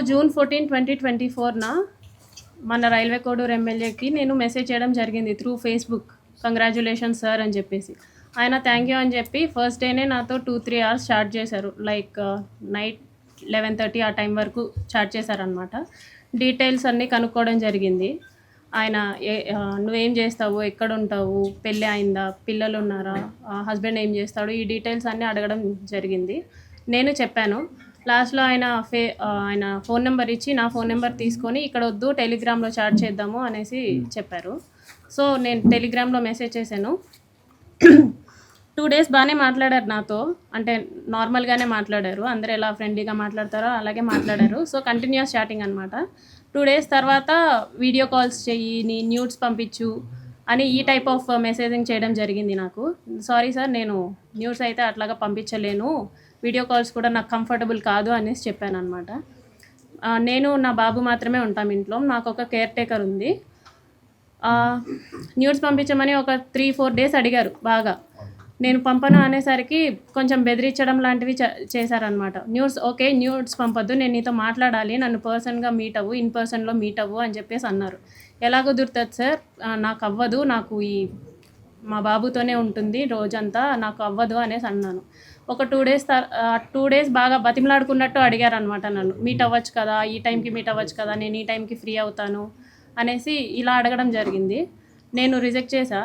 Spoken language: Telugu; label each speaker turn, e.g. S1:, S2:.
S1: జూన్ 14, 2024 మన రైల్వే కోడూరు ఎమ్మెల్యేకి నేను మెసేజ్ చేయడం జరిగింది త్రూ ఫేస్బుక్. కంగ్రాచ్యులేషన్స్ సార్ అని చెప్పేసి. ఆయన థ్యాంక్ యూ అని చెప్పి ఫస్ట్ డేనే నాతో 2-3 అవర్స్ చాట్ చేశారు. లైక్ నైట్ 11:30 ఆ టైం వరకు చాట్ చేశారనమాట. డీటెయిల్స్ అన్నీ కనుక్కోవడం జరిగింది. ఆయన నువ్వేం చేస్తావు, ఎక్కడ ఉంటావు, పెళ్ళి అయిందా, పిల్లలు ఉన్నారా, హస్బెండ్ ఏం చేస్తాడు, ఈ డీటెయిల్స్ అన్నీ అడగడం జరిగింది. నేను చెప్పాను. లాస్ట్లో ఆయన ఫోన్ నెంబర్ ఇచ్చి నా ఫోన్ నెంబర్ తీసుకొని ఇక్కడ వద్దు టెలిగ్రామ్లో చాట్ చేద్దాము అనేసి చెప్పారు. సో నేను టెలిగ్రామ్లో మెసేజ్ చేశాను. 2 డేస్ బాగానే మాట్లాడారు నాతో. అంటే నార్మల్గానే మాట్లాడారు. అందరూ ఎలా ఫ్రెండ్లీగా మాట్లాడతారో అలాగే మాట్లాడారు. సో కంటిన్యూస్ చాటింగ్ అనమాట. 2 డేస్ తర్వాత వీడియో కాల్స్ చెయ్యి, నీ న్యూడ్స్ పంపించు అని ఈ టైప్ ఆఫ్ మెసేజింగ్ చేయడం జరిగింది నాకు. సారీ సార్, నేను న్యూడ్స్ అయితే అట్లాగా పంపించలేను, వీడియో కాల్స్ కూడా నాకు కంఫర్టబుల్ కాదు అనేసి చెప్పాను అనమాట. నేను నా బాబు మాత్రమే ఉంటాం ఇంట్లో. నాకు ఒక కేర్ టేకర్ ఉంది. న్యూడ్స్ పంపించమని ఒక 3-4 డేస్ అడిగారు బాగా. నేను పంపను అనేసరికి కొంచెం బెదిరించడం లాంటివి చేశారనమాట. ఓకే న్యూడ్స్ పంపొద్దు, నేను నీతో మాట్లాడాలి, నన్ను పర్సన్గా మీట్ అవ్వు, ఇన్ పర్సన్లో మీట్ అవ్వు అని చెప్పేసి అన్నారు. ఎలా కుదురుతుంది సార్, నాకు అవ్వదు, నాకు మా బాబుతోనే ఉంటుంది రోజంతా, నాకు అవ్వదు అనేసి అన్నాను. ఒక 2 డేస్ బాగా బతిమలాడుకున్నట్టు అడిగారనమాట నన్ను. మీట్ అవ్వచ్చు కదా, ఈ టైంకి మీట్ అవ్వచ్చు కదా, నేను ఈ టైంకి ఫ్రీ అవుతాను అనేసి ఇలా అడగడం జరిగింది. నేను రిజెక్ట్ చేశా.